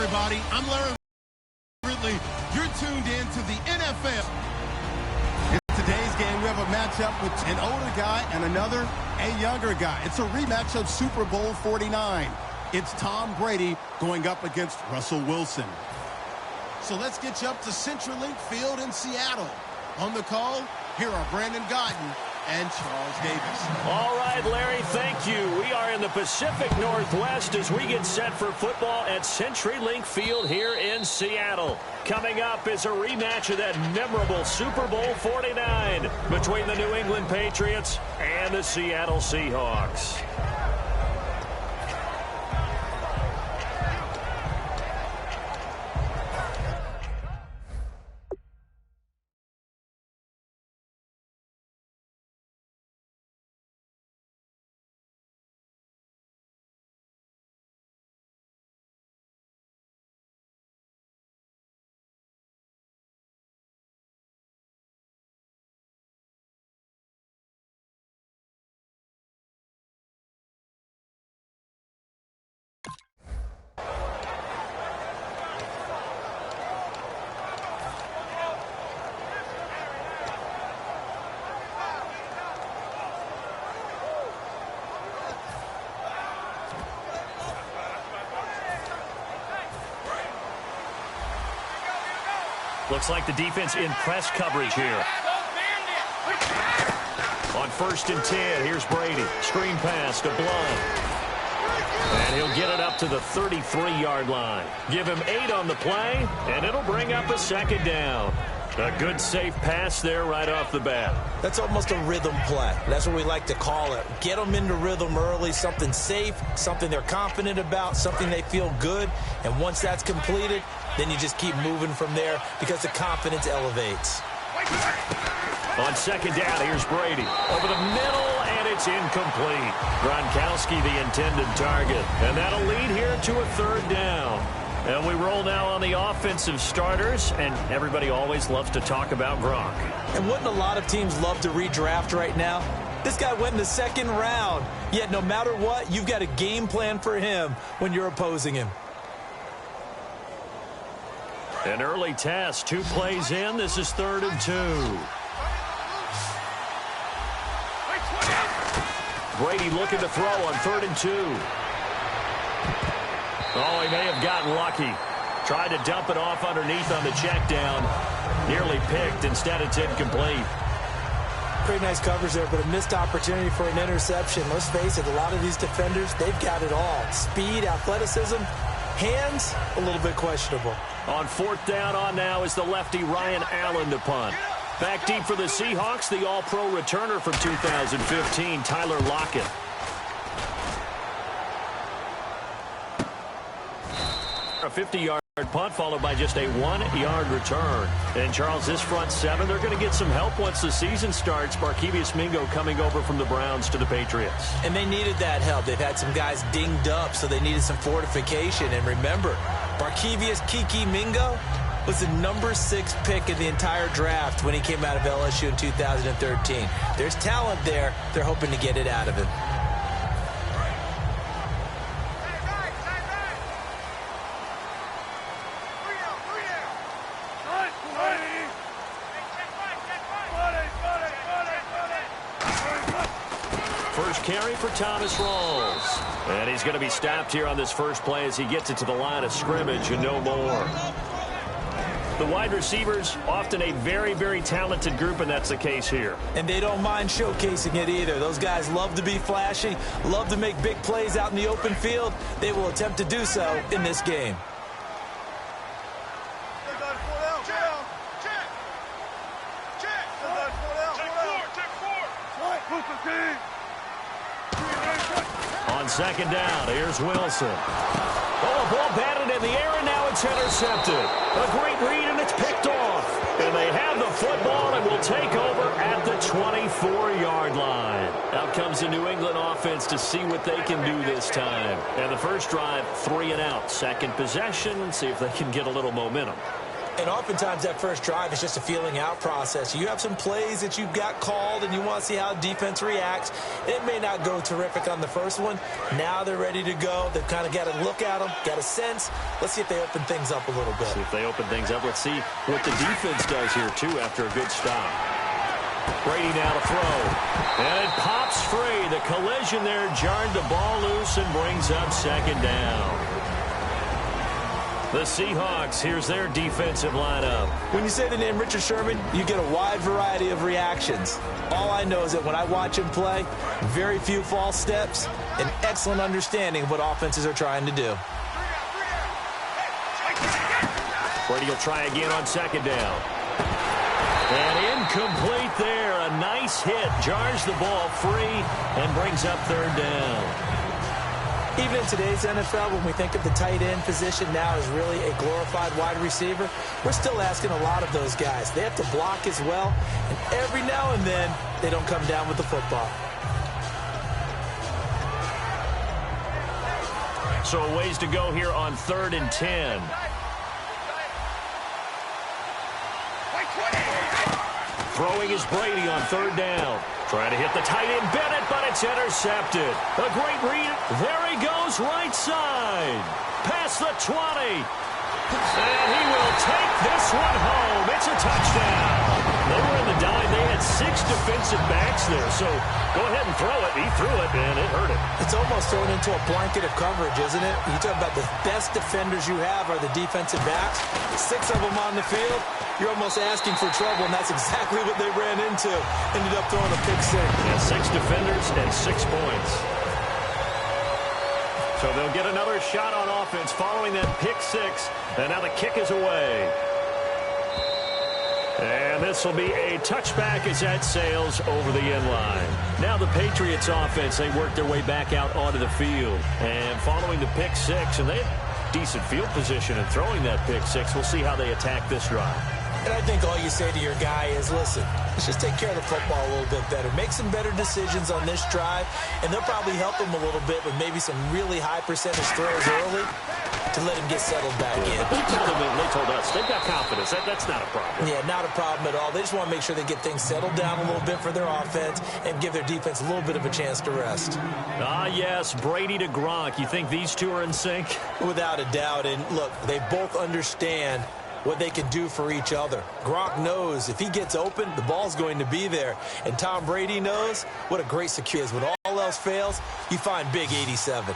everybody. I'm Larry Ridley. You're tuned in to the NFL. In today's game, we have a matchup with an older guy and another, a younger guy. It's a rematch of Super Bowl 49. It's Tom Brady going up against Russell Wilson. So let's get you up to CenturyLink Field in Seattle. On the call, here are Brandon Gaudin and Charles Davis. All right, Larry, thank you. We are in the Pacific Northwest as we get set for football at CenturyLink Field here in Seattle. Coming up is a rematch of that memorable Super Bowl 49 between the New England Patriots and the Seattle Seahawks. Looks like the defense in press coverage here. On 1st and 10, here's Brady. Screen pass to Blunt. And he'll get it up to the 33-yard line. Give him 8 on the play, and it'll bring up a 2nd down. A good, safe pass there right off the bat. That's almost a rhythm play. That's what we like to call it. Get them into rhythm early, something safe, something they're confident about, something they feel good. And once that's completed, then you just keep moving from there because the confidence elevates. On 2nd down, here's Brady. Over the middle, and it's incomplete. Gronkowski, the intended target. And that'll lead here to a 3rd down. And we roll now on the offensive starters, and everybody always loves to talk about Gronk. And wouldn't a lot of teams love to redraft right now? This guy went in the 2nd round. Yet no matter what, you've got a game plan for him when you're opposing him. An early test, 2 plays in. This is 3rd and 2. Brady looking to throw on 3rd and 2. Oh, he may have gotten lucky. Tried to dump it off underneath on the check down. Nearly picked. Instead, it's incomplete. Pretty nice coverage there, but a missed opportunity for an interception. Let's face it, a lot of these defenders, they've got it all. Speed, athleticism, hands, a little bit questionable. On 4th down on now is the lefty Ryan Allen to punt. Back deep for the Seahawks, the all-pro returner from 2015, Tyler Lockett. A 50-yard punt followed by just a 1-yard return. And, Charles, this front 7, they're going to get some help once the season starts. Barkevius Mingo coming over from the Browns to the Patriots. And they needed that help. They've had some guys dinged up, so they needed some fortification. And remember, Barkevius Kiki Mingo was the number 6 pick in the entire draft when he came out of LSU in 2013. There's talent there. They're hoping to get it out of him. First carry for Thomas Rawls. And he's going to be stopped here on this first play as he gets it to the line of scrimmage and no more. The wide receivers, often a very, very talented group, and that's the case here. And they don't mind showcasing it either. Those guys love to be flashy, love to make big plays out in the open field. They will attempt to do so in this game. On 2nd down, here's Wilson. Oh, a ball batted in the air, and now it's intercepted. A great read, and it's picked off. And they have the football and will take over at the 24-yard line. Out comes the New England offense to see what they can do this time. And the first drive, 3 and out. Second possession, and see if they can get a little momentum. And oftentimes that first drive is just a feeling out process. You have some plays that you've got called and you want to see how defense reacts. It may not go terrific on the first one. Now they're ready to go. They've kind of got to look at them, got a sense. Let's see if they open things up a little bit. See if they open things up. Let's see what the defense does here, too, after a good stop. Brady now to throw. And it pops free. The collision there jarred the ball loose and brings up second down. The Seahawks, here's their defensive lineup. When you say the name Richard Sherman, you get a wide variety of reactions. All I know is that when I watch him play, very few false steps, an excellent understanding of what offenses are trying to do. Brady will try again on second down. And incomplete there. A nice hit. Jars the ball free and brings up third down. Even in today's NFL, when we think of the tight end position now as really a glorified wide receiver, we're still asking a lot of those guys. They have to block as well, and every now and then, they don't come down with the football. So a ways to go here on 3rd and 10. Throwing is Brady on 3rd down. Trying to hit the tight end Bennett, but it's intercepted. A great read. There he goes, right side. Past the 20. And he will take this one home. It's a touchdown. They were in the dime. They had 6 defensive backs there. So go ahead and throw it. He threw it, and it hurt him. It's almost thrown into a blanket of coverage, isn't it? You talk about the best defenders you have are the defensive backs. 6 of them on the field. You're almost asking for trouble, and that's exactly what they ran into. Ended up throwing a pick six. Yeah, 6 defenders and 6 points. So they'll get another shot on offense following that pick 6. And now the kick is away. And this will be a touchback as that sails over the end line. Now the Patriots offense, they work their way back out onto the field. And following the pick 6, and they have decent field position in throwing that pick 6. We'll see how they attack this drive. And I think all you say to your guy is, listen, let's just take care of the football a little bit better. Make some better decisions on this drive, and they'll probably help him a little bit with maybe some really high percentage throws early to let him get settled back in. They told us they've got confidence. That's not a problem. Yeah, not a problem at all. They just want to make sure they get things settled down a little bit for their offense and give their defense a little bit of a chance to rest. Ah, yes, Brady to Gronk. You think these two are in sync? Without a doubt. And, look, they both understand what they can do for each other. Gronk knows if he gets open, the ball's going to be there. And Tom Brady knows what a great security is. When all else fails, you find big 87.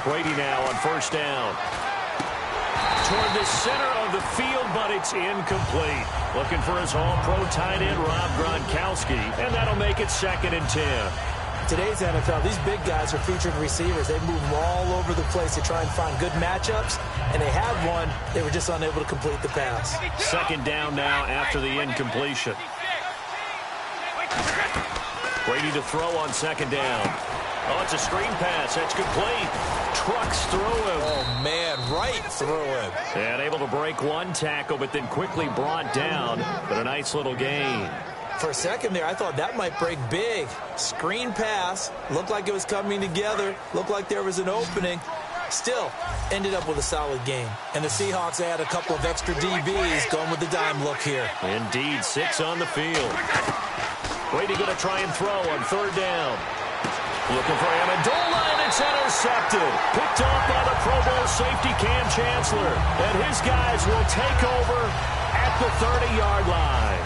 Brady now on 1st down. Toward the center of the field, but it's incomplete. Looking for his all-pro tight end, Rob Gronkowski, and that'll make it 2nd and 10. Today's NFL, these big guys are featured receivers. They move them all over the place to try and find good matchups, and they had one. They were just unable to complete the pass. 2nd down now after the incompletion. Brady to throw on 2nd down. Oh, it's a screen pass. That's complete. Trucks through him. Oh, man, right through him. And able to break one tackle, but then quickly brought down. But a nice little gain. For a second there, I thought that might break big. Screen pass. Looked like it was coming together. Looked like there was an opening. Still, ended up with a solid game. And the Seahawks had a couple of extra DBs going with the dime look here. Indeed, 6 on the field. Brady going to try and throw on 3rd down. Looking for Amendola, and it's intercepted. Picked off by the Pro Bowl safety Cam Chancellor. And his guys will take over at the 30-yard line.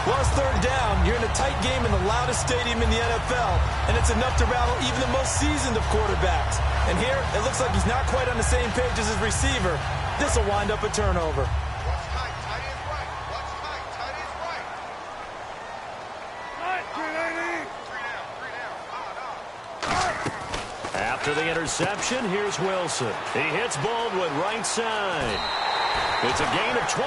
Well, it's 3rd down. You're in a tight game in the loudest stadium in the NFL, and it's enough to rattle even the most seasoned of quarterbacks. And here, it looks like he's not quite on the same page as his receiver. This will wind up a turnover. After the interception, here's Wilson. He hits Baldwin right side. It's a gain of 24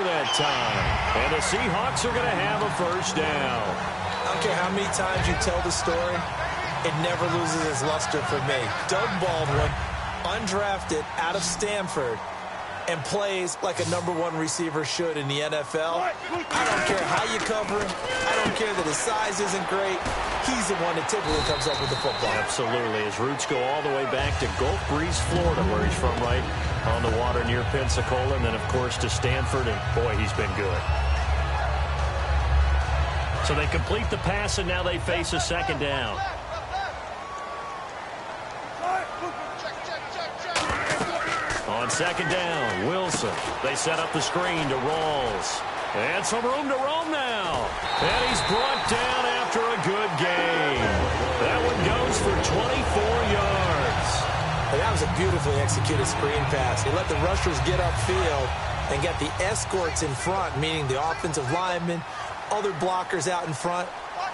that time. And the Seahawks are going to have a 1st down. I don't care how many times you tell the story, it never loses its luster for me. Doug Baldwin, undrafted out of Stanford, and plays like a #1 receiver should in the NFL. I don't care how you cover him. I don't care that his size isn't great. He's the one that typically comes up with the football. Absolutely. His roots go all the way back to Gulf Breeze, Florida, where he's from, right on the water near Pensacola, and then, of course, to Stanford, and, boy, he's been good. So they complete the pass, and now they face a second down. On second down, Wilson. They set up the screen to Rawls. And some room to roam now. And he's brought down after a good game. That one goes for 24 yards. And that was a beautifully executed screen pass. He let the rushers get upfield and get the escorts in front, meaning the offensive linemen, other blockers out in front,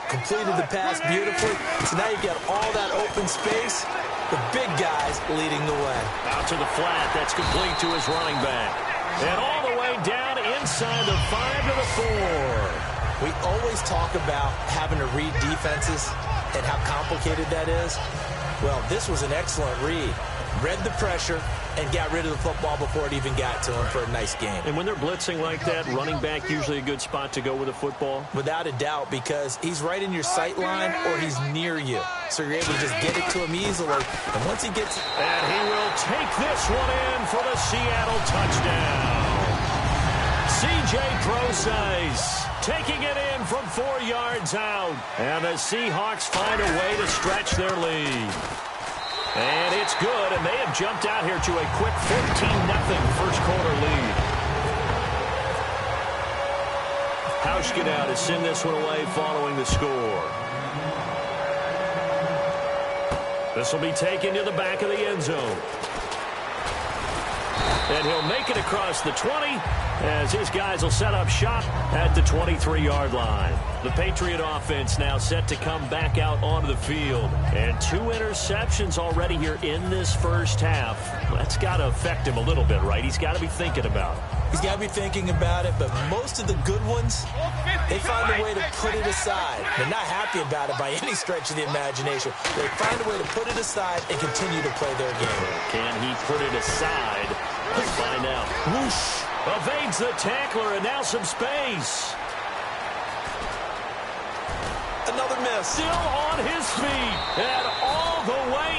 completed the pass beautifully. So now you've got all that open space, the big guys leading the way. Out to the flat, that's complete to his running back. And all the way down inside the 5 to the 4. We always talk about having to read defenses and how complicated that is. Well, this was an excellent read. Read the pressure and got rid of the football before it even got to him for a nice game. And when they're blitzing like that, running back usually a good spot to go with a football? Without a doubt, because he's right in your sight line or he's near you. So you're able to just get it to him easily. And once he gets... And he will take this one in for the Seattle touchdown. C.J. Procise taking it in from 4 yards out. And the Seahawks find a way to stretch their lead. And it's good, and they have jumped out here to a quick 14-0 first quarter lead. Hauschknecht to send this one away following the score. This will be taken to the back of the end zone. And he'll make it across the 20 as his guys will set up shop at the 23-yard line. The Patriot offense now set to come back out onto the field. And 2 interceptions already here in this first half. That's got to affect him a little bit, right? He's got to be thinking about it. He's got to be thinking about it, but most of the good ones, they find a way to put it aside. They're not happy about it by any stretch of the imagination. They find a way to put it aside and continue to play their game. Can he put it aside? Let's find out. Whoosh! Evades the tackler, and now some space. Another miss. Still on his feet, and all the way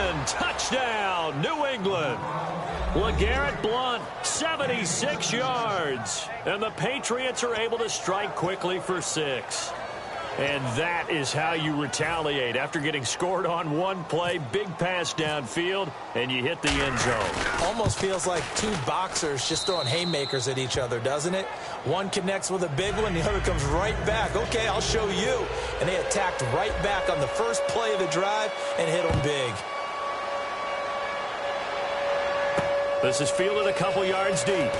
in. Touchdown, New England. LeGarrette Blount, 76 yards. And the Patriots are able to strike quickly for 6. And that is how you retaliate after getting scored on one play, big pass downfield, and you hit the end zone. Almost feels like 2 boxers just throwing haymakers at each other, doesn't it? One connects with a big one, the other comes right back. Okay, I'll show you. And they attacked right back on the first play of the drive and hit them big. This is fielded a couple yards deep.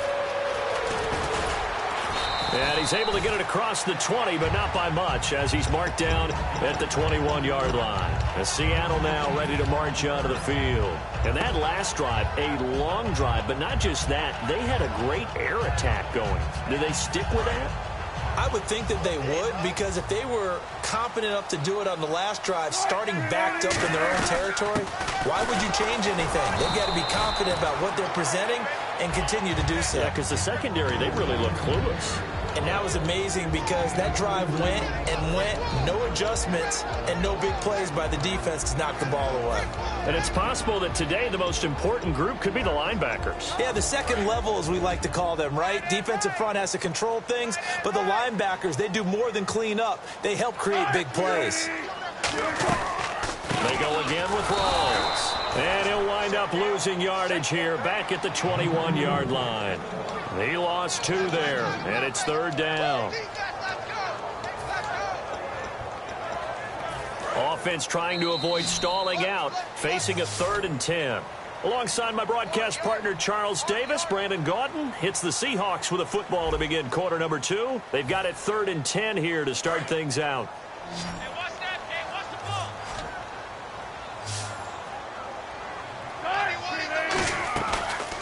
And he's able to get it across the 20, but not by much, as he's marked down at the 21-yard line. As Seattle now ready to march onto the field. And that last drive, a long drive, but not just that. They had a great air attack going. Do they stick with that? I would think that they would, because if they were competent enough to do it on the last drive, starting backed up in their own territory, why would you change anything? They've got to be confident about what they're presenting and continue to do so. Yeah, because the secondary, they really look clueless. And that was amazing because that drive went and went, no adjustments, and no big plays by the defense to knock the ball away. And it's possible that today the most important group could be the linebackers. Yeah, the second level, as we like to call them, right? Defensive front has to control things, but the linebackers, they do more than clean up. They help create big plays. They go again with Rawls. And he'll wind up losing yardage here back at the 21-yard line. He lost 2 there, and it's 3rd down. Offense trying to avoid stalling out, facing a 3rd and 10. Alongside my broadcast partner, Charles Davis, Brandon Gaudin hits the Seahawks with a football to begin quarter number 2. They've got it 3rd and 10 here to start things out.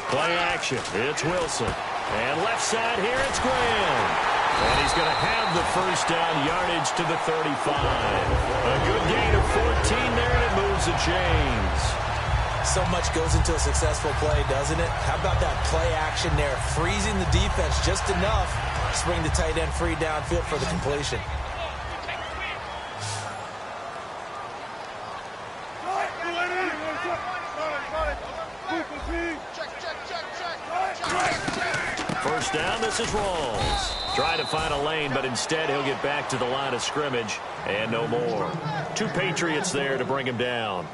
Play action. It's Wilson. And left side here, it's Graham. And he's going to have the first down, yardage to the 35. A good gain of 14 there, and it moves the chains. So much goes into a successful play, doesn't it? How about that play action there, freezing the defense just enough to bring the tight end free downfield for the completion. First down, this is Rawls. Try to find a lane, but instead he'll get back to the line of scrimmage and no more. 2 Patriots there to bring him down.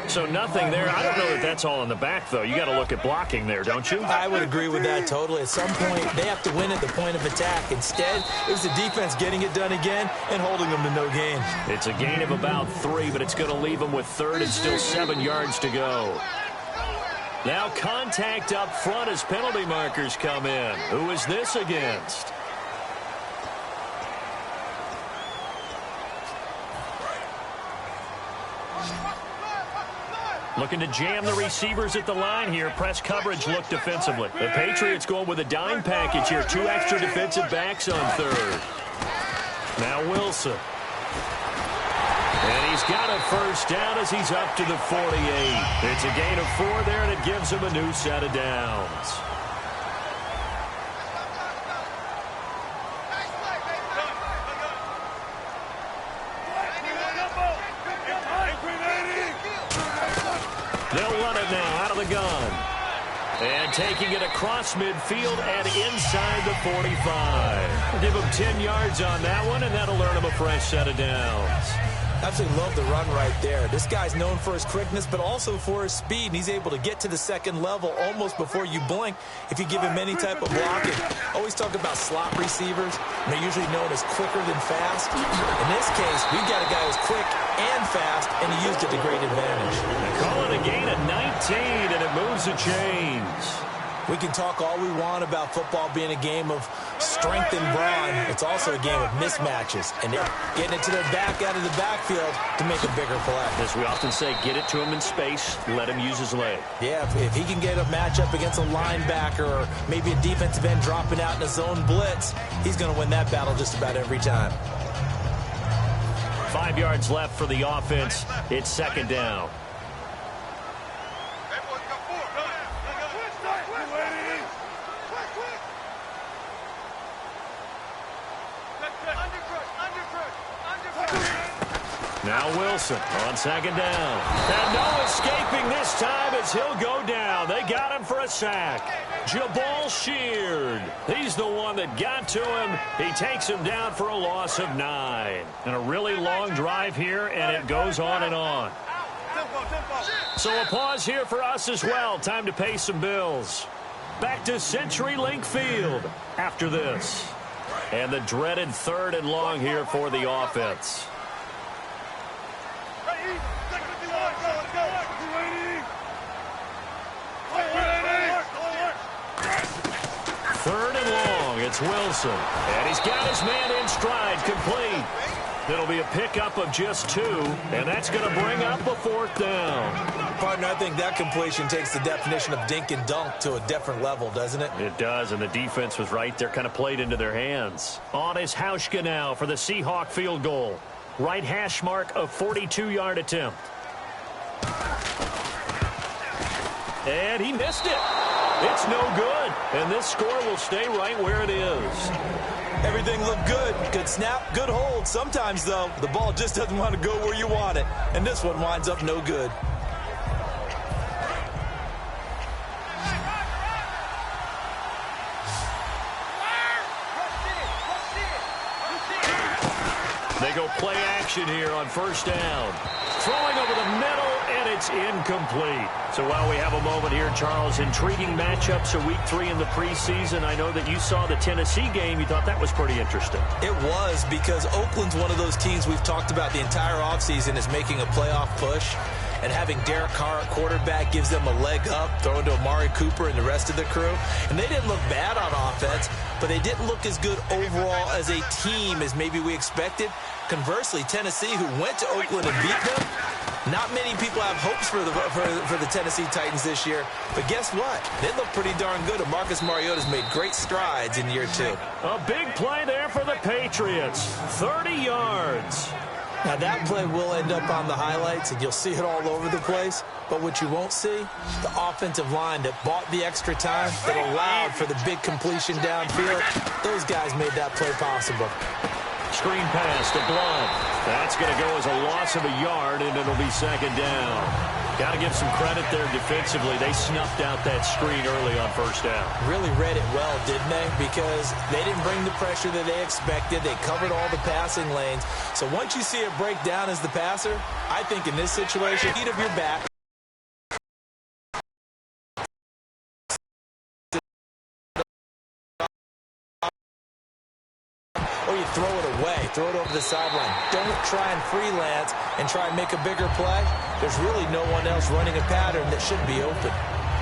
So nothing there. I don't know that that's all in the back, though. You got to look at blocking there, don't you? I would agree with that totally. At some point, they have to win at the point of attack. Instead, it was the defense getting it done again and holding them to no gain. It's a gain of about 3, but it's going to leave them with 3rd and still 7 yards to go. Now contact up front as penalty markers come in. Who is this against? Looking to jam the receivers at the line here. Press coverage look defensively. The Patriots going with a dime package here. 2 extra defensive backs on 3rd. Now Wilson. And he's got a first down as he's up to the 48. It's a gain of 4 there, and it gives him a new set of downs. They'll run it now out of the gun. And taking it across midfield and inside the 45. Give him 10 yards on that one, and that'll earn him a fresh set of downs. Absolutely love the run right there. This guy's known for his quickness, but also for his speed, and he's able to get to the second level almost before you blink if you give him any type of blocking. Always talk about slot receivers, and they're usually known as quicker than fast. In this case, we've got a guy who's quick and fast, and he used it to great advantage. They call it a gain of 19, and it moves the chains. We can talk all we want about football being a game of strength and brawn. It's also a game of mismatches, and they're getting it to their back out of the backfield to make a bigger play. As we often say, get it to him in space, let him use his leg. Yeah, if he can get a matchup against a linebacker or maybe a defensive end dropping out in a zone blitz, he's going to win that battle just about every time. 5 yards left for the offense. It's 2nd down. Now Wilson on 2nd down. And no escaping this time as he'll go down. They got him for a sack. Jabal Sheard. He's the one that got to him. He takes him down for a loss of 9. And a really long drive here, and it goes on and on. So a pause here for us as well. Time to pay some bills. Back to CenturyLink Field after this. And the dreaded 3rd and long here for the offense. Third and long, it's Wilson. And he's got his man in stride, complete. It'll be a pickup of just 2, and that's going to bring up a 4th down. Partner, I think that completion takes the definition of dink and dunk to a different level, doesn't it? It does, and the defense was right there, kind of played into their hands. On is Hauschka now for the Seahawk field goal. Right hash mark, a 42-yard attempt. And he missed it. It's no good, and this score will stay right where it is. Everything looked good. Good snap, good hold. Sometimes, though, the ball just doesn't want to go where you want it, and this one winds up no good. They go play action here on 1st down. Throwing over the middle, and it's incomplete. So while we have a moment here, Charles, intriguing matchups of Week 3 in the preseason. I know that you saw the Tennessee game. You thought that was pretty interesting. It was, because Oakland's one of those teams we've talked about the entire offseason is making a playoff push. And having Derek Carr at quarterback gives them a leg up, throwing to Amari Cooper and the rest of the crew. And they didn't look bad on offense, but they didn't look as good overall as a team as maybe we expected. Conversely, Tennessee, who went to Oakland and beat them, not many people have hopes for the Tennessee Titans this year. But guess what? They look pretty darn good. And Marcus Mariota's made great strides in year 2. A big play there for the Patriots. 30 yards. Now, that play will end up on the highlights, and you'll see it all over the place. But what you won't see, the offensive line that bought the extra time, that allowed for the big completion downfield, those guys made that play possible. Screen pass to Blunt. That's going to go as a loss of a yard, and it'll be second down. Got to give some credit there defensively. They snuffed out that screen early on first down. Really read it well, didn't they? Because they didn't bring the pressure that they expected. They covered all the passing lanes. So once you see it break down as the passer, I think in this situation, feet of your back. Or you throw it away, throw it over the sideline. Don't try and freelance and try and make a bigger play. There's really no one else running a pattern that should be open.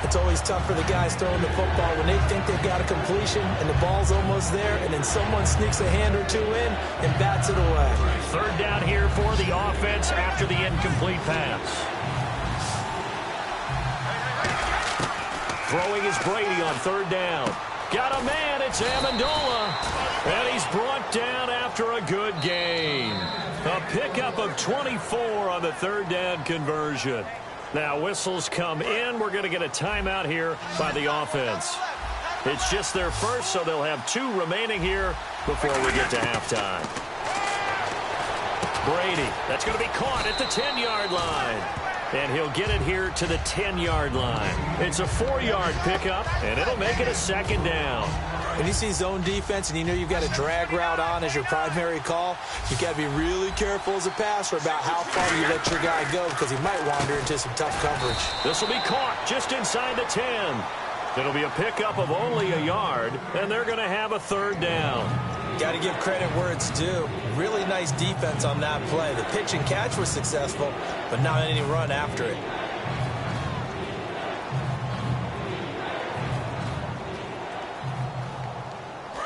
It's always tough for the guys throwing the football when they think they've got a completion and the ball's almost there, and then someone sneaks a hand or two in and bats it away. Third down here for the offense after the incomplete pass. Throwing is Brady on third down. Got a man, it's Amendola. And he's brought down after a good gain. A pickup of 24 on the third down conversion. Now whistles come in. We're going to get a timeout here by the offense. It's just their first, so they'll have 2 remaining here before we get to halftime. Brady, that's going to be caught at the 10-yard line. And he'll get it here to the 10-yard line. It's a 4-yard pickup, and it'll make it a second down. When you see zone defense and you know you've got a drag route on as your primary call, you've got to be really careful as a passer about how far you let your guy go because he might wander into some tough coverage. This will be caught just inside the 10. It'll be a pickup of only a yard, and they're going to have a third down. Got to give credit where it's due. Really nice defense on that play. The pitch and catch was successful, but not any run after it.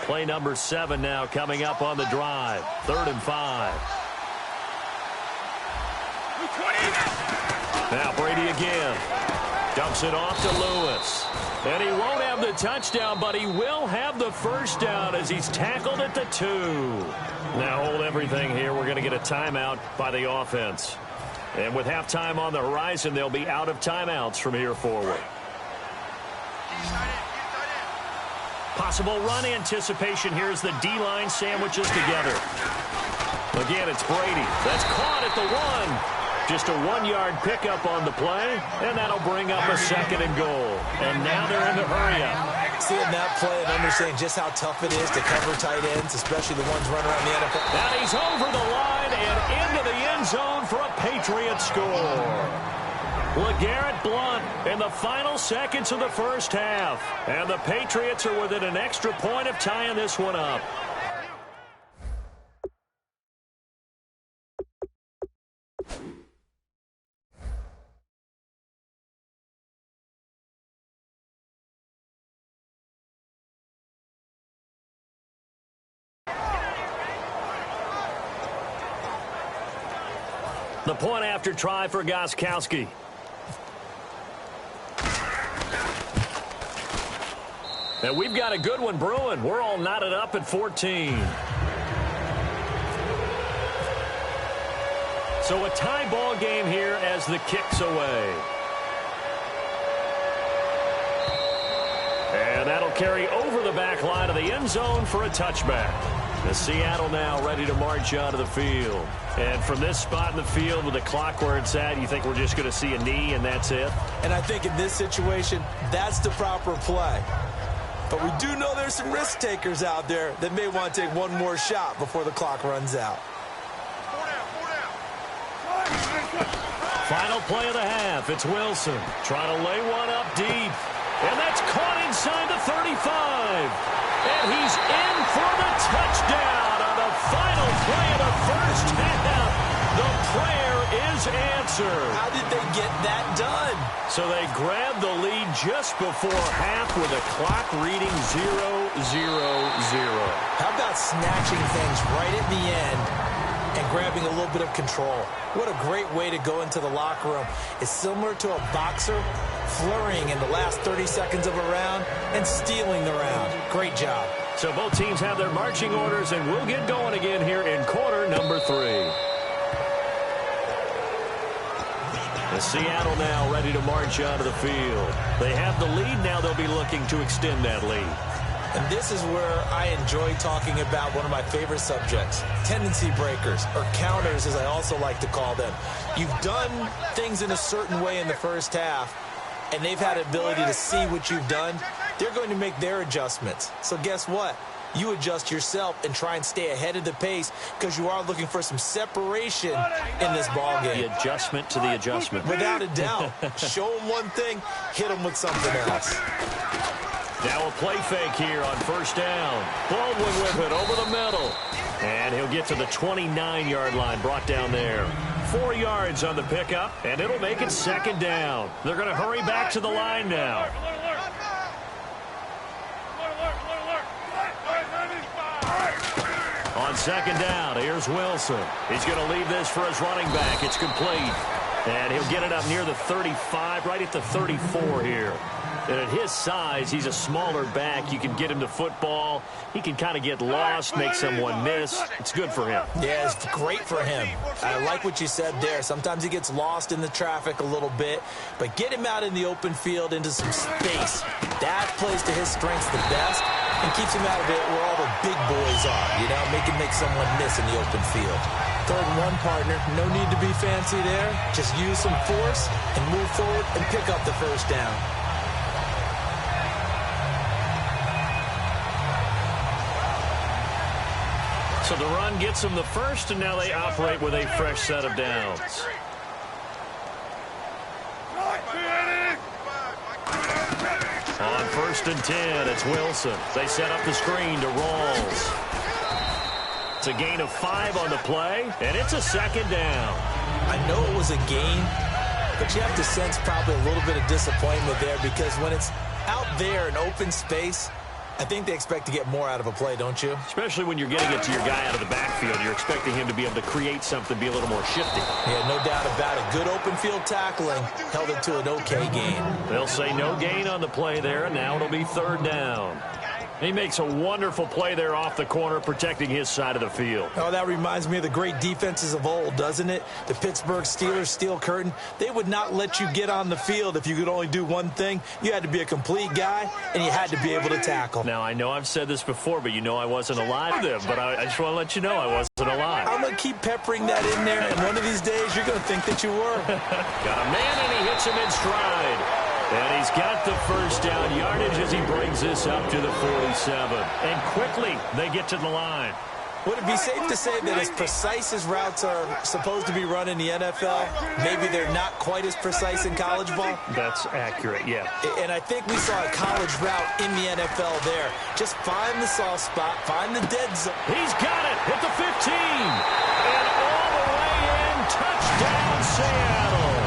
Play number 7 now coming up on the drive. 3rd and 5. Now Brady again. Dumps it off to Lewis. And he won't have the touchdown, but he will have the first down as he's tackled at the 2. Now hold everything here. We're going to get a timeout by the offense. And with halftime on the horizon, they'll be out of timeouts from here forward. Possible run anticipation. Here's the D-line sandwiches together. Again, it's Brady. That's caught at the 1. Just a 1-yard pickup on the play, and that'll bring up a 2nd and goal. And now they're in the hurry-up. Seeing that play and understanding just how tough it is to cover tight ends, especially the ones running around the NFL. And he's over the line and into the end zone for a Patriot score. LeGarrette Blount in the final seconds of the first half. And the Patriots are within an extra point of tying this one up. The point after try for Gostkowski. And we've got a good one brewing. We're all knotted up at 14. So a tie ball game here as the kick's away. And that'll carry over the back line of the end zone for a touchback. The Seattle now ready to march out of the field. And from this spot in the field with the clock where it's at, you think we're just going to see a knee and that's it? And I think in this situation, that's the proper play. But we do know there's some risk takers out there that may want to take one more shot before the clock runs out. Final play of the half. It's Wilson trying to lay one up deep. And that's caught inside the 35. And he's in for the touchdown on the final play of the first half. The prayer is answered. How did they get that done? So they grabbed the lead just before half with a clock reading 0-0-0. How about snatching things right at the end and grabbing a little bit of control? What a great way to go into the locker room. It's similar to a boxer flurrying in the last 30 seconds of a round and stealing the round. Great job. So both teams have their marching orders, and we'll get going again here in quarter number 3. Seattle now ready to march onto the field. They have the lead. Now they'll be looking to extend that lead. And this is where I enjoy talking about one of my favorite subjects, tendency breakers, or counters as I also like to call them. You've done things in a certain way in the first half, and they've had the ability to see what you've done. They're going to make their adjustments. So guess what? You adjust yourself and try and stay ahead of the pace because you are looking for some separation in this ball game. The adjustment to the adjustment. Without a doubt. Show them one thing, hit them with something else. Now a play fake here on first down. Baldwin with it over the middle. And he'll get to the 29-yard line, brought down there. 4 yards on the pickup, and it'll make it second down. They're going to hurry back to the line now. On second down, here's Wilson. He's going to leave this for his running back. It's complete. And he'll get it up near the 35, right at the 34 here. And at his size, he's a smaller back. You can get him to football. He can kind of get lost, make someone miss. It's good for him. Yeah, it's great for him. I like what you said there. Sometimes he gets lost in the traffic a little bit. But get him out in the open field into some space. That plays to his strengths the best and keeps him out of it where all the big boys are. You know, make someone miss in the open field. 3rd and 1, partner. No need to be fancy there. Just use some force and move forward and pick up the first down. So the run gets them the first, and now they operate with a fresh set of downs. On 1st and 10, it's Wilson. They set up the screen to Rawls. It's a gain of 5 on the play, and it's a second down. I know it was a gain, but you have to sense probably a little bit of disappointment there because when it's out there in open space, I think they expect to get more out of a play, don't you? Especially when you're getting it to your guy out of the backfield. You're expecting him to be able to create something, be a little more shifty. Yeah, no doubt about it. Good open field tackling held it to an okay gain. They'll say no gain on the play there, and now it'll be 3rd down. He makes a wonderful play there off the corner, protecting his side of the field. Oh, that reminds me of the great defenses of old, doesn't it? The Pittsburgh Steelers steel curtain. They would not let you get on the field if you could only do one thing. You had to be a complete guy, and you had to be able to tackle. Now, I know I've said this before, but you know I wasn't alive then. But I just want to let you know I wasn't alive. I'm going to keep peppering that in there, and one of these days you're going to think that you were. Got a man, and he hits him in stride. And he's got the first down yardage as he brings this up to the 47. And quickly, they get to the line. Would it be safe to say that as precise as routes are supposed to be run in the NFL, maybe they're not quite as precise in college ball? That's accurate, yeah. And I think we saw a college route in the NFL there. Just find the soft spot, find the dead zone. He's got it at the 15. And all the way in, touchdown Seattle.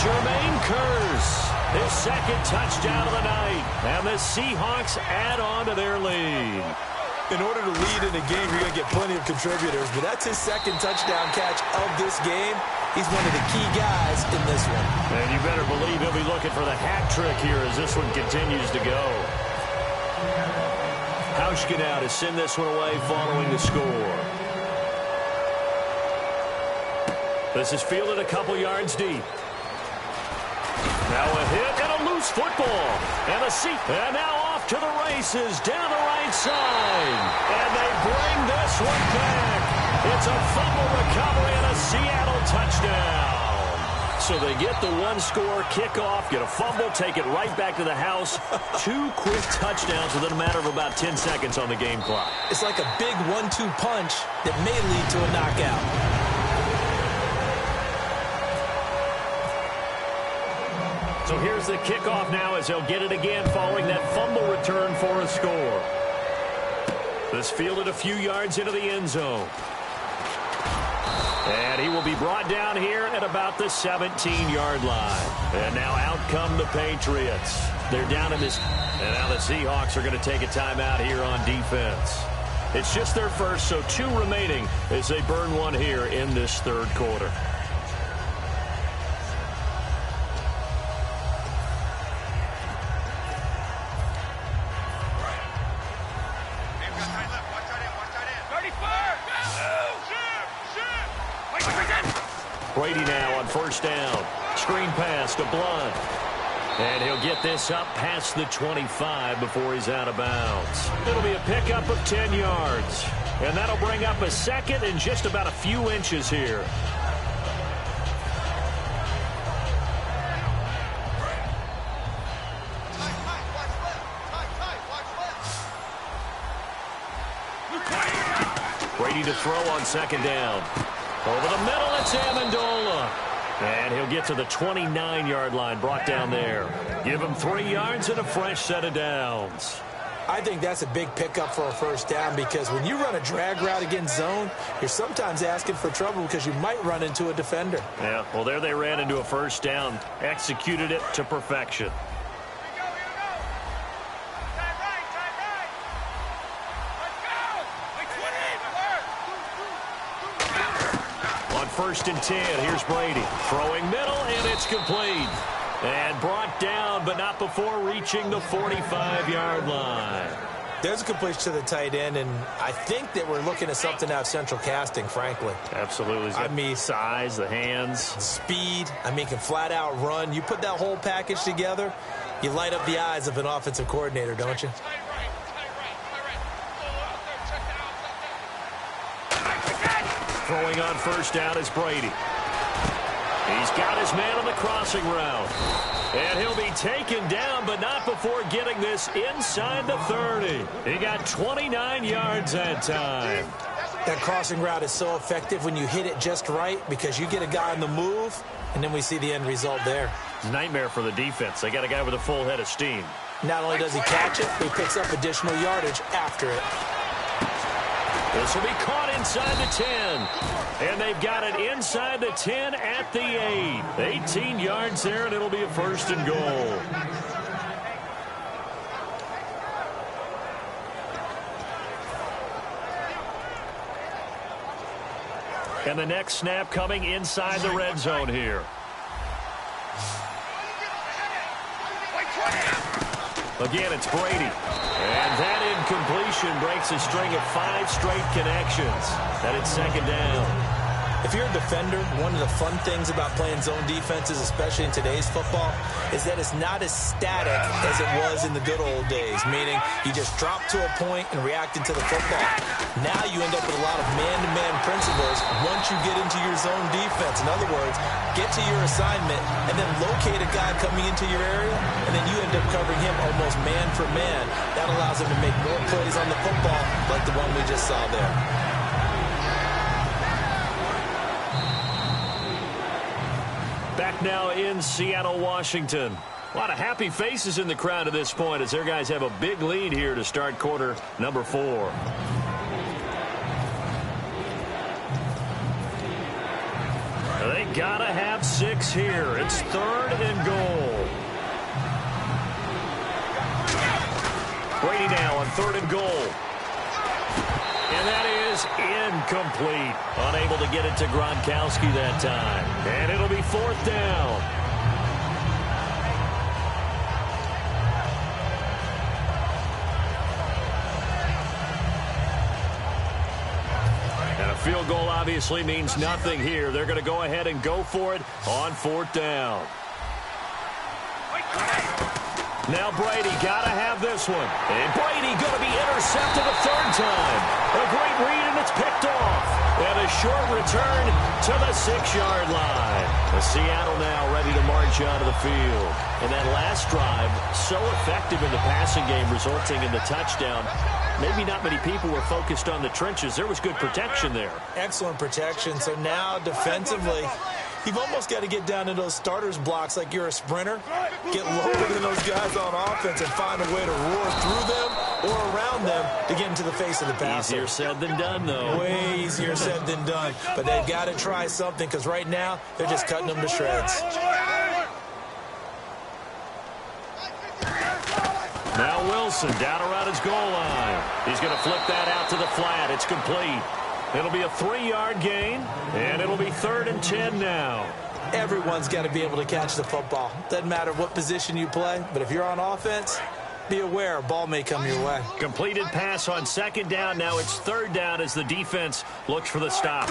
Jermaine Kearse. His 2nd touchdown of the night. And the Seahawks add on to their lead. In order to lead in a game, you're going to get plenty of contributors. But that's his 2nd touchdown catch of this game. He's one of the key guys in this one. And you better believe he'll be looking for the hat trick here as this one continues to go. Hauschka now to send this one away following the score. This is fielded a couple yards deep. Now a hit and a loose football. And a seat. And now off to the races down the right side. And they bring this one back. It's a fumble recovery and a Seattle touchdown. So they get the one-score kickoff, get a fumble, take it right back to the house. 2 quick touchdowns within a matter of about 10 seconds on the game clock. It's like a big 1-2 punch that may lead to a knockout. So here's the kickoff now as they'll get it again following that fumble return for a score. This fielded a few yards into the end zone. And he will be brought down here at about the 17-yard line. And now out come the Patriots. They're down in this. And now the Seahawks are going to take a timeout here on defense. It's just their first, so 2 remaining as they burn one here in this 3rd quarter. Brady now on first down. screen pass to Blunt. And he'll get this up past the 25 before he's out of bounds. It'll be a pickup of 10 yards. And that'll bring up a second and just about a few inches here. Brady to throw on second down. Over the middle, it's Amendola. And he'll get to the 29-yard line, brought down there. Give him 3 yards and a fresh set of downs. I think that's a big pickup for a first down because when you run a drag route against zone, you're sometimes asking for trouble because you might run into a defender. Yeah, well, there they ran into a first down, executed it to perfection. First and 10. Here's Brady. Throwing middle, and it's complete. And brought down, but not before reaching the 45-yard line. There's a completion to the tight end, and I think that we're looking at something out of central casting, frankly. Absolutely. I mean, size, the hands. Speed. I mean, can flat out run. You put that whole package together, you light up the eyes of an offensive coordinator, don't you? Throwing on first down is Brady. He's got his man on the crossing route. And he'll be taken down, but not before getting this inside the 30. He got 29 yards that time. That crossing route is so effective when you hit it just right because you get a guy on the move, and then we see the end result there. Nightmare for the defense. They got a guy with a full head of steam. Not only does he catch it, he picks up additional yardage after it. This will be caught inside the 10. And they've got it inside the 10 at the 8. 18 yards there, and it'll be a first and goal. And the next snap coming inside the red zone here. Again, it's Brady. And that incompletion breaks a string of 5 straight connections. That it's second down. If you're a defender, one of the fun things about playing zone defenses, especially in today's football, is that it's not as static as it was in the good old days, meaning you just drop to a point and react into the football. Now you end up with a lot of man-to-man principles once you get into your zone defense. In other words, get to your assignment and then locate a guy coming into your area, and then you end up covering him almost man for man. That allows him to make more plays on the football like the one we just saw there. Back now in Seattle, Washington. A lot of happy faces in the crowd at this point as their guys have a big lead here to start quarter number 4. They gotta have 6 here. It's 3rd and goal. Brady now on 3rd and goal. And that is incomplete. Unable to get it to Gronkowski that time. And it'll be 4th down. And a field goal obviously means nothing here. They're going to go ahead and go for it on 4th down. Now Brady got to have this one. And Brady going to be intercepted a 3rd time. A great read, and it's picked off. And a short return to the 6-yard line. The Seattle now ready to march onto the field. And that last drive, so effective in the passing game, resulting in the touchdown. Maybe not many people were focused on the trenches. There was good protection there. Excellent protection. So now defensively, you've almost got to get down to those starters blocks like you're a sprinter. Get lower than those guys on offense and find a way to roar through them or around them to get into the face of the passer. Easier said than done, though. Way easier said than done. But they've got to try something because right now they're just cutting them to shreds. Now Wilson down around his goal line. He's going to flip that out to the flat. It's complete. It'll be a 3-yard gain, and it'll be 3rd and 10 now. Everyone's got to be able to catch the football. Doesn't matter what position you play, but if you're on offense, be aware a ball may come your way. Completed pass on 2nd down. Now it's 3rd down as the defense looks for the stop.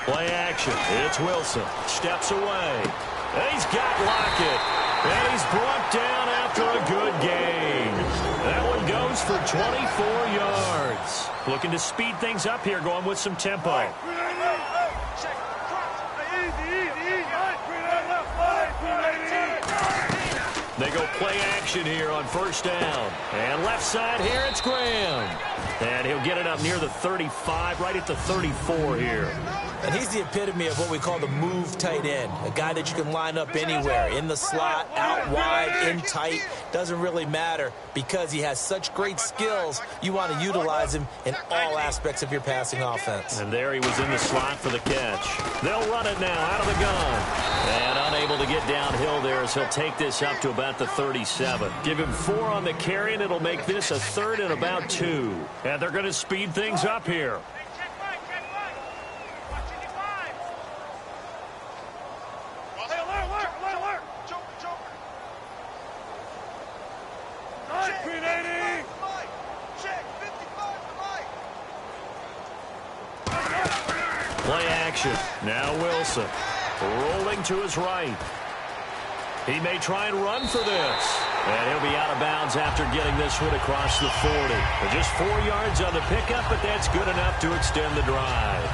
Play action. It's Wilson. Steps away. And he's got Lockett. And he's brought down after a good gain. That one goes for 24 yards. Looking to speed things up here, going with some tempo. They go play action here on first down. And left side here, it's Graham. And he'll get it up near the 35, right at the 34 here. And he's the epitome of what we call the move tight end. A guy that you can line up anywhere. In the slot, out wide, in tight. Doesn't really matter because he has such great skills. You want to utilize him in all aspects of your passing offense. And there he was in the slot for the catch. They'll run it now out of the gun. And unable to get downhill there as he'll take this up to about the 37. Give him 4 on the carry, and it'll make this a 3rd and about 2. And they're going to speed things up here. Play action. Now Wilson. Rolling to his right. He may try and run for this. And he'll be out of bounds after getting this one across the 40. But just 4 yards on the pickup, but that's good enough to extend the drive.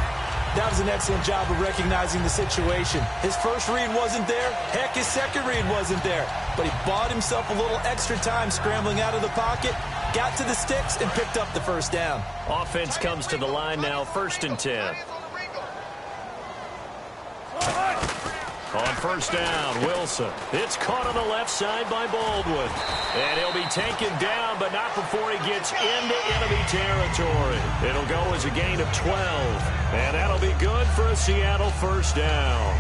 That was an excellent job of recognizing the situation. His first read wasn't there. Heck, his second read wasn't there. But he bought himself a little extra time scrambling out of the pocket, got to the sticks, and picked up the first down. Offense comes to the line now, 1st and 10. On first down, Wilson. It's caught on the left side by Baldwin. And he'll be taken down, but not before he gets into enemy territory. It'll go as a gain of 12. And that'll be good for a Seattle first down.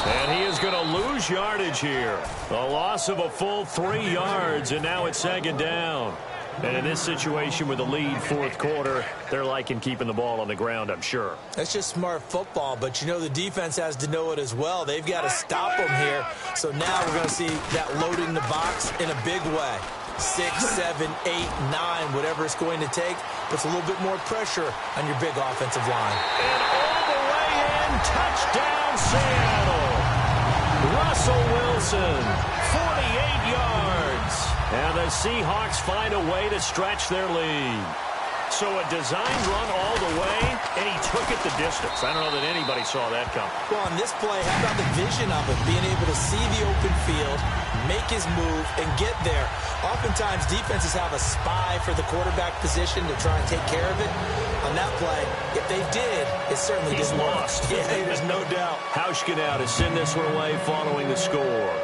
And he is going to lose yardage here. A loss of a full 3 yards, and now it's 2nd down. And in this situation with the lead 4th quarter, they're liking keeping the ball on the ground, I'm sure. That's just smart football, but you know the defense has to know it as well. They've got to stop them here. So now we're going to see that loading the box in a big way. 6, 7, 8, 9, whatever it's going to take, puts a little bit more pressure on your big offensive line. And all the way in, touchdown Seattle. Russell Wilson, 48 yards. And the Seahawks find a way to stretch their lead. So a design run all the way, and he took it the distance. I don't know that anybody saw that coming. Well, on this play, how about the vision of it? Being able to see the open field, make his move, and get there. Oftentimes, defenses have a spy for the quarterback position to try and take care of it. On that play, if they did, it certainly didn't work. Lost. Yeah, there's no doubt. Hauschka now to send this one away following the score.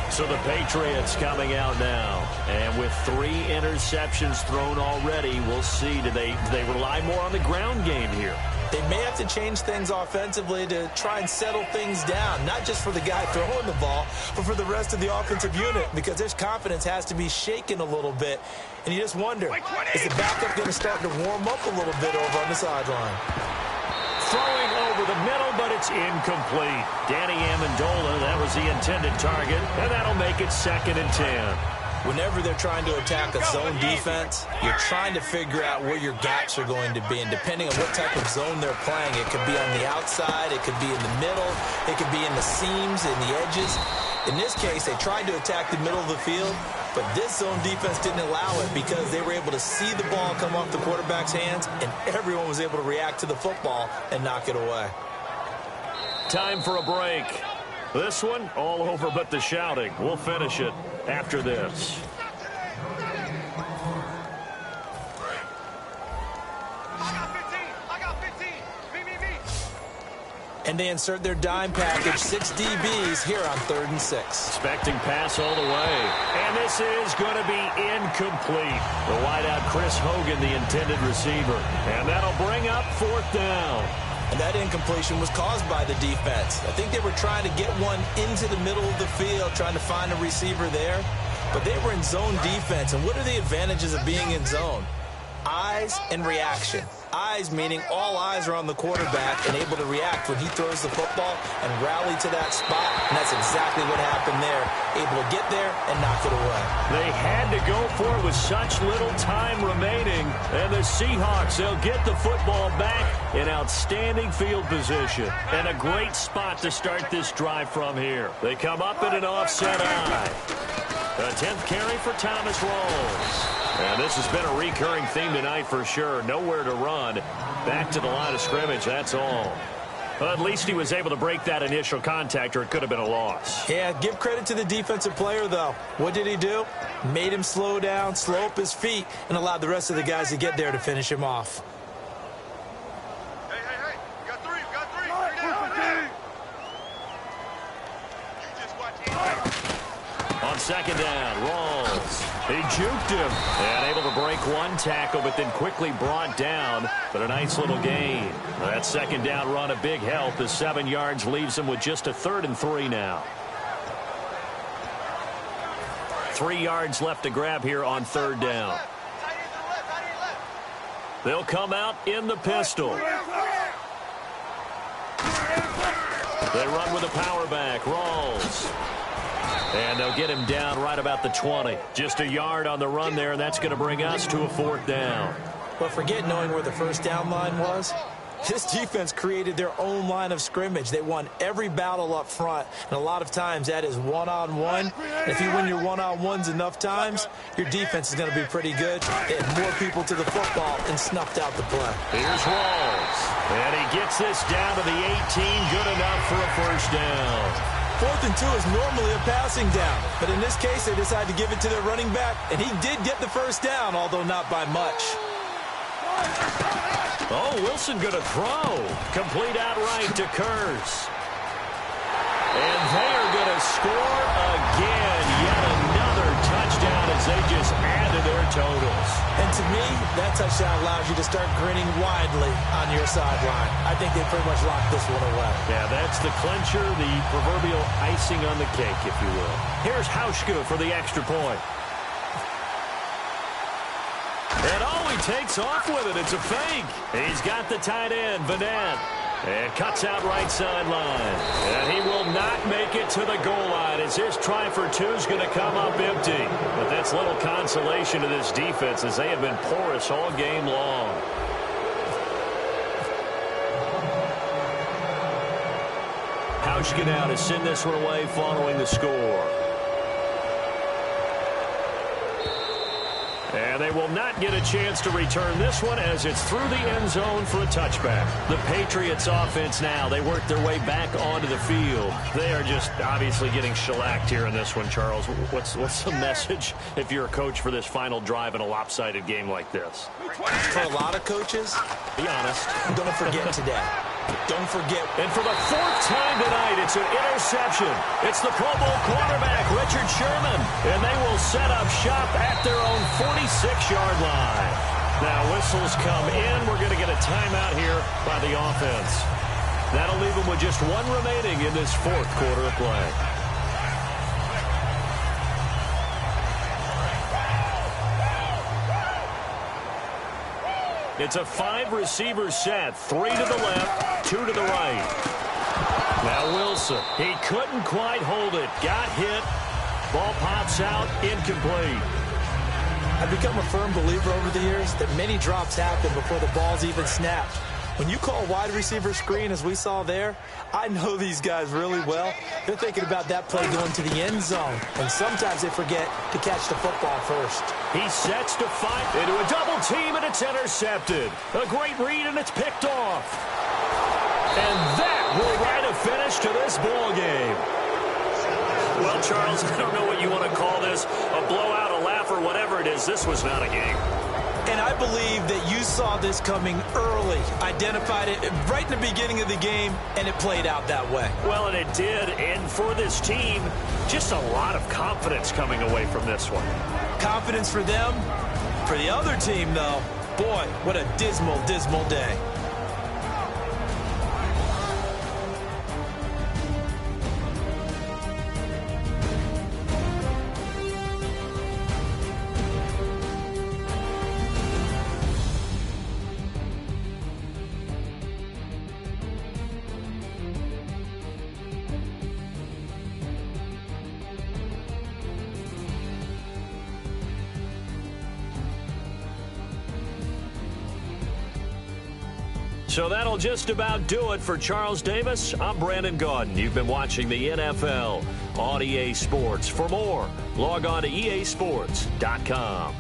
So the Patriots coming out now. And with 3 interceptions thrown already, we'll see. Do they rely more on the ground game here? They may have to change things offensively to try and settle things down, not just for the guy throwing the ball, but for the rest of the offensive unit, because their confidence has to be shaken a little bit. And you just wonder, is the backup going to start to warm up a little bit over on the sideline? Throwing over the middle, but it's incomplete. Danny Amendola, that was the intended target, and that'll make it 2nd and 10. Whenever they're trying to attack a zone defense, you're trying to figure out where your gaps are going to be. And depending on what type of zone they're playing, it could be on the outside, it could be in the middle, it could be in the seams, in the edges. In this case, they tried to attack the middle of the field, but this zone defense didn't allow it because they were able to see the ball come off the quarterback's hands, and everyone was able to react to the football and knock it away. Time for a break. This one, all over but the shouting. We'll finish it after this. And they insert their dime package, 6 DBs here on 3rd and 6. Expecting pass all the way. And this is going to be incomplete. The wideout Chris Hogan, the intended receiver. And that'll bring up 4th down. And that incompletion was caused by the defense. I think they were trying to get one into the middle of the field, trying to find a receiver there. But they were in zone defense. And what are the advantages of being in zone? Eyes and reaction. Eyes meaning all eyes are on the quarterback and able to react when he throws the football and rally to that spot, and that's exactly what happened there. Able to get there and knock it away. They had to go for it with such little time remaining, and the Seahawks, they'll get the football back in outstanding field position and a great spot to start this drive from here. They come up in an offset eye. The 10th carry for Thomas Rawls. And this has been a recurring theme tonight for sure. Nowhere to run. Back to the line of scrimmage, that's all. Well, at least he was able to break that initial contact, or it could have been a loss. Yeah, give credit to the defensive player, though. What did he do? Made him slow down, slow up his feet, and allowed the rest of the guys to get there to finish him off. Hey, you got three, down. You just watch it. On second down, Rawls. He juked him and able to break one tackle, but then quickly brought down. But a nice little gain. That second down run a big help as 7 yards leaves him with just a 3rd and 3 now. 3 yards left to grab here on 3rd down. They'll come out in the pistol. They run with a power back. Rawls. And they'll get him down right about the 20. Just a yard on the run there, and that's going to bring us to a 4th down. But forget knowing where the first down line was. This defense created their own line of scrimmage. They won every battle up front, and a lot of times that is one-on-one. And if you win your one-on-ones enough times, your defense is going to be pretty good. They had more people to the football and snuffed out the play. Here's Rawls, and he gets this down to the 18, good enough for a 1st down. 4th and 2 is normally a passing down, but in this case, they decided to give it to their running back, and he did get the 1st down, although not by much. Oh, Wilson going to throw. Complete outright to Kurz. And they are going to score again. Yet another touchdown as they just add to their totals. And to me, that touchdown allows you to start grinning widely on your sideline. I think they pretty much locked this one away. Yeah, that's the clincher, the proverbial icing on the cake, if you will. Here's Hauschka for the extra point. And he takes off with it. It's a fake. He's got the tight end, Vanette. And cuts out right sideline. And he will not make it to the goal line as his try for 2 is going to come up empty. But that's little consolation to this defense as they have been porous all game long. Hauschka now to send this one away following the score. And they will not get a chance to return this one as it's through the end zone for a touchback. The Patriots offense now, they work their way back onto the field. They are just obviously getting shellacked here in this one, Charles. What's the message if you're a coach for this final drive in a lopsided game like this? For a lot of coaches, be honest, don't forget today. Don't forget. And for the 4th time tonight, it's an interception. It's the Pro Bowl quarterback, Richard Sherman. And they will set up shop at their own 46-yard line. Now whistles come in. We're going to get a timeout here by the offense. That'll leave them with just 1 remaining in this 4th quarter of play. It's a 5-receiver set. 3 to the left, 2 to the right. Now Wilson, he couldn't quite hold it. Got hit. Ball pops out, incomplete. I've become a firm believer over the years that many drops happen before the ball's even snapped. When you call wide receiver screen, as we saw there, I know these guys really well. They're thinking about that play going to the end zone, and sometimes they forget to catch the football first. He sets to fight into a double team, and it's intercepted. A great read, and it's picked off. And that will write a finish to this ball game. Well, Charles, I don't know what you want to call this, a blowout, a laugh, or whatever it is. This was not a game. And I believe that you saw this coming early, identified it right in the beginning of the game, and it played out that way. Well, and it did, and for this team, just a lot of confidence coming away from this one. Confidence for them. For the other team, though, boy, what a dismal, dismal day. So that'll just about do it for Charles Davis. I'm Brandon Gaudin. You've been watching the NFL on EA Sports. For more, log on to easports.com.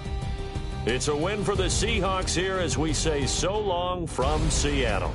It's a win for the Seahawks here as we say so long from Seattle.